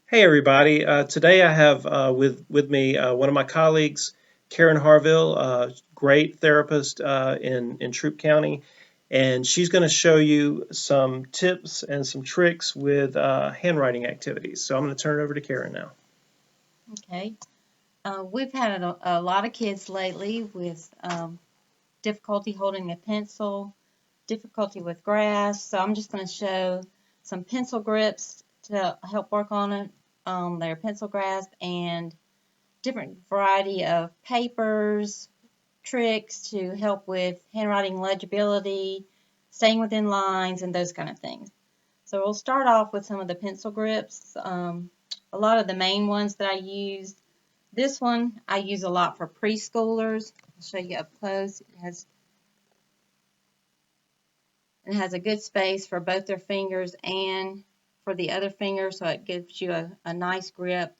Hey everybody! Today I have with me one of my colleagues, Karen Harville, great therapist in Troup County, and she's going to show you some tips and some tricks with handwriting activities. So I'm going to turn it over to Karen now. Okay. We've had a lot of kids lately with difficulty holding a pencil, difficulty with graphs. So I'm just going to show some pencil grips to help work on it, their pencil grasp, and different variety of papers, tricks to help with handwriting legibility, staying within lines, and those kind of things. So we'll start off with some of the pencil grips. A lot of the main ones that I use. This one I use a lot for preschoolers. I'll show you up close. It has a good space for both their fingers and for the other finger, so it gives you a nice grip,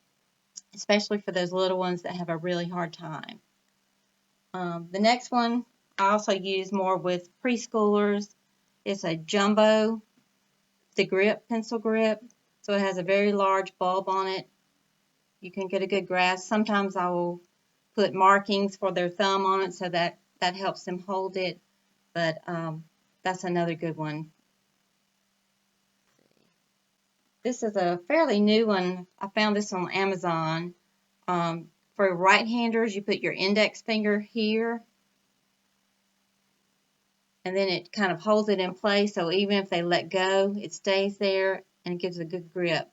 especially for those little ones that have a really hard time. The next one I also use more with preschoolers. It's a jumbo, the grip, pencil grip. So it has a very large bulb on it. You can get a good grasp. Sometimes I will put markings for their thumb on it so that helps them hold it. But that's another good one. This is a fairly new one. I found this on Amazon. For right-handers, you put your index finger here, and then it kind of holds it in place. So even if they let go, it stays there and it gives a good grip.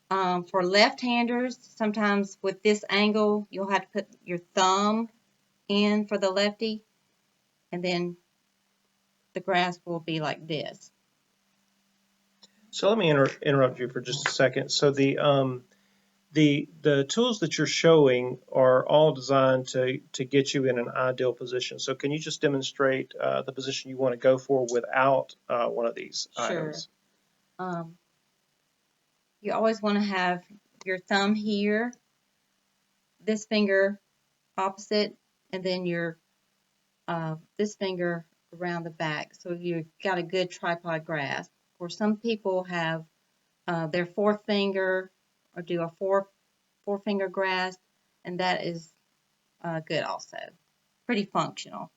For left-handers, sometimes with this angle, you'll have to put your thumb in for the lefty, and then the grasp will be like this. So let me interrupt you for just a second. So the tools that you're showing are all designed to get you in an ideal position. So can you just demonstrate the position you want to go for without one of these Sure. items? Um, you always want to have your thumb here, this finger opposite, and then your this finger around the back. So you've got a good tripod grasp. Or some people have their fourth finger or do a four finger grasp, and that is good also. Pretty functional.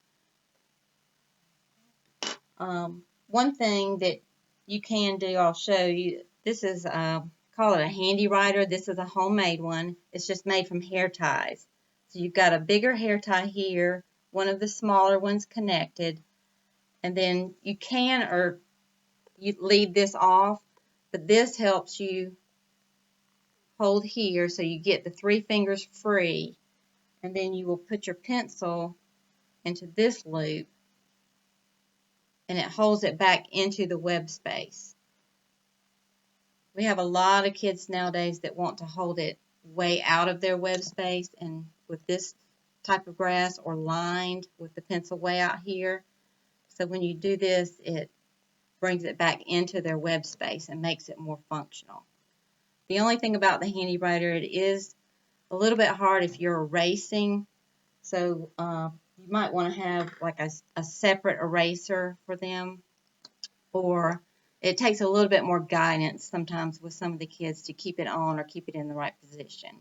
One thing that you can do, I'll show you. This is call it a handy writer. This is a homemade one. It's just made from hair ties. So you've got a bigger hair tie here, one of the smaller ones connected, and then you can or you leave this off, but this helps you hold here so you get the three fingers free, and then you will put your pencil into this loop and it holds it back into the web space. We have a lot of kids nowadays that want to hold it way out of their web space, and with this type of grass or lined with the pencil way out here. So when you do this, it brings it back into their web space and makes it more functional. The only thing about the handy writer, it is a little bit hard if you're erasing. So you might want to have like a separate eraser for them, or it takes a little bit more guidance sometimes with some of the kids to keep it on or keep it in the right position.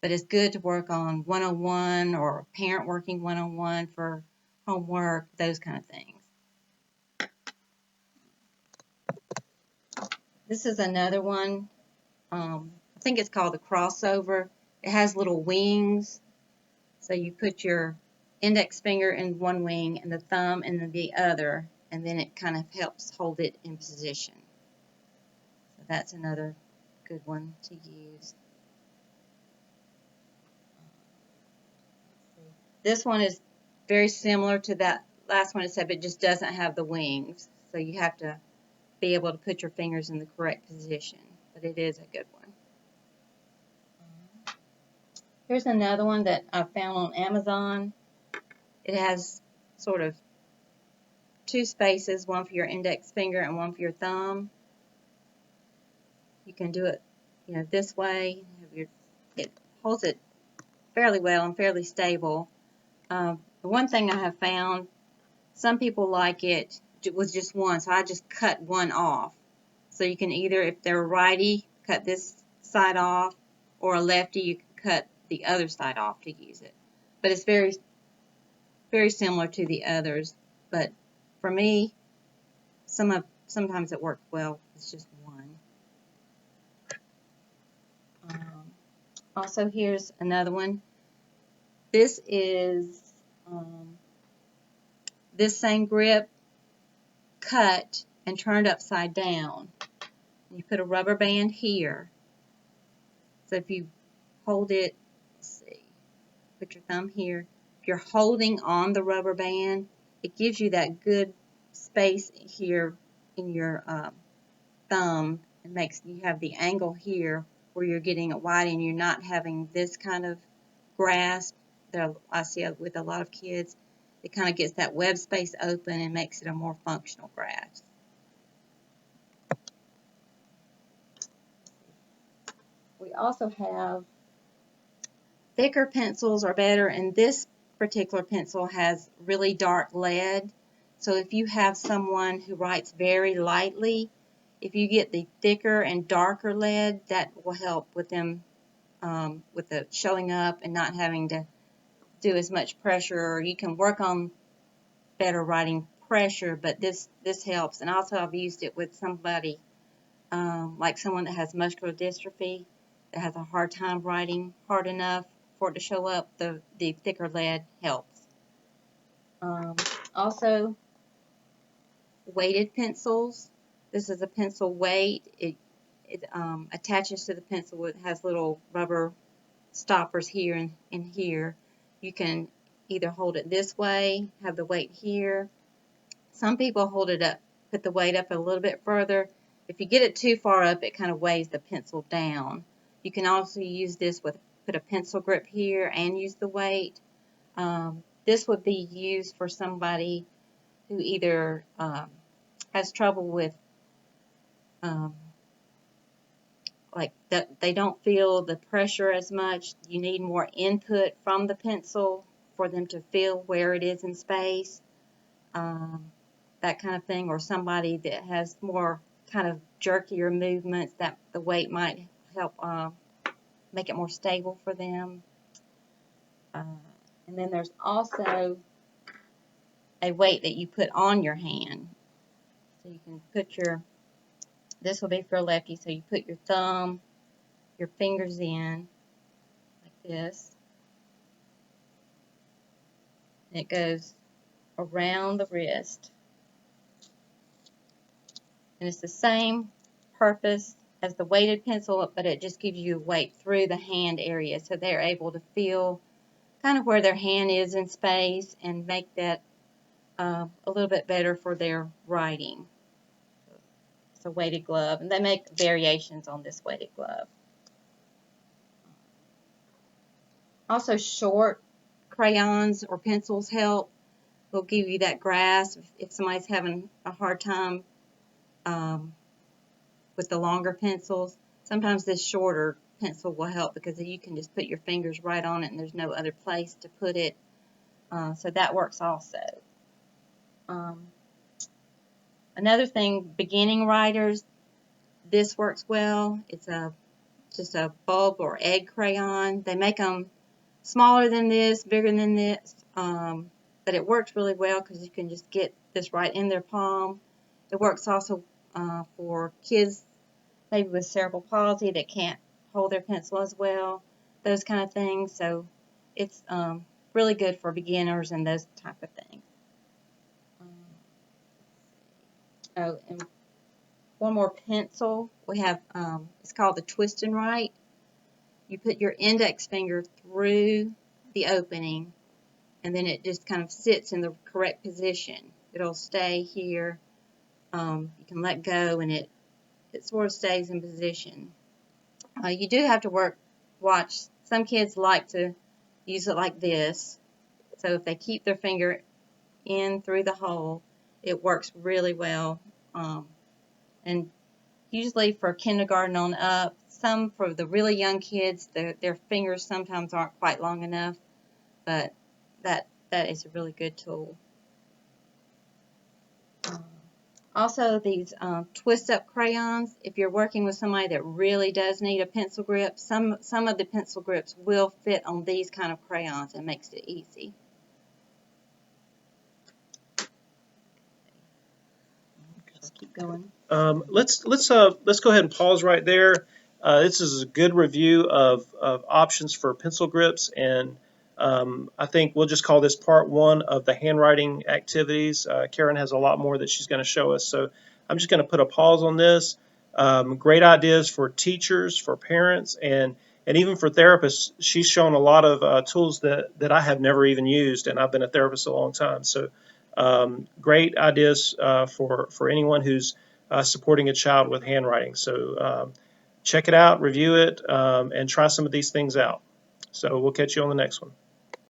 But it's good to work on one-on-one or parent working one-on-one for homework, those kind of things. This is another one. I think it's called the crossover. It has little wings. So you put your index finger in one wing and the thumb in the other, and then it kind of helps hold it in position. So that's another good one to use. This one is very similar to that last one I said, but it just doesn't have the wings. So you have to be able to put your fingers in the correct position, but it is a good one. Here's another one that I found on Amazon. It has sort of two spaces, one for your index finger and one for your thumb. You can do it, this way. It holds it fairly well and fairly stable. The one thing I have found, some people like it with just one, so I just cut one off. So you can either, if they're righty, cut this side off, or a lefty, you can cut the other side off to use it. But it's very, very similar to the others. But for me, sometimes it works well. It's just one. Also, here's another one. This is this same grip cut and turned upside down. You put a rubber band here. So if you hold it, let's see, put your thumb here. If you're holding on the rubber band, it gives you that good space here in your thumb. It makes you have the angle here where you're getting it wide and you're not having this kind of grasp that I see with a lot of kids. It kind of gets that web space open and makes it a more functional grasp. We also have thicker pencils are better, and this particular pencil has really dark lead. So if you have someone who writes very lightly, if you get the thicker and darker lead, that will help with them with the showing up and not having to do as much pressure. Or you can work on better writing pressure, but this helps. And also I've used it with somebody like someone that has muscular dystrophy that has a hard time writing hard enough for it to show up. The thicker lead helps. Also, weighted pencils. This is a pencil weight. It attaches to the pencil. It has little rubber stoppers here and here. You can either hold it this way, have the weight here. Some people hold it up, put the weight up a little bit further. If you get it too far up, it kind of weighs the pencil down. You can also use this with, put a pencil grip here and use the weight. This would be used for somebody who either has trouble with like that they don't feel the pressure as much. You need more input from the pencil for them to feel where it is in space, that kind of thing. Or somebody that has more kind of jerkier movements, that the weight might help make it more stable for them. And then there's also a weight that you put on your hand. So you can put your, this will be for a lefty, so you put your thumb, your fingers in like this. And it goes around the wrist. And it's the same purpose as the weighted pencil, but it just gives you weight through the hand area, so they're able to feel kind of where their hand is in space and make that a little bit better for their writing. It's a weighted glove, and they make variations on this weighted glove. Also, short crayons or pencils help. Will give you that grasp if somebody's having a hard time with the longer pencils. Sometimes this shorter pencil will help because you can just put your fingers right on it and there's no other place to put it. So that works also. Another thing, beginning writers, this works well. It's just a bulb or egg crayon. They make them smaller than this, bigger than this, but it works really well because you can just get this right in their palm. It works also for kids maybe with cerebral palsy that can't hold their pencil as well, those kind of things. So it's really good for beginners and those type of things. Oh, and one more pencil. We have, it's called the twist and write. You put your index finger through the opening, and then it just kind of sits in the correct position. It'll stay here. You can let go, and it sort of stays in position. You do have to watch. Some kids like to use it like this. So if they keep their finger in through the hole, it works really well. And usually for kindergarten on up, some for the really young kids, their fingers sometimes aren't quite long enough, but that is a really good tool. Also, these twist-up crayons, if you're working with somebody that really does need a pencil grip, some of the pencil grips will fit on these kind of crayons and makes it easy. Just keep going. Let's go ahead and pause right there. This is a good review of options for pencil grips, and I think we'll just call this part one of the handwriting activities. Karen has a lot more that she's going to show us, so I'm just going to put a pause on this. Great ideas for teachers, for parents, and even for therapists. She's shown a lot of tools that I have never even used, and I've been a therapist a long time. So great ideas for anyone who's supporting a child with handwriting. So check it out, review it, and try some of these things out. So we'll catch you on the next one.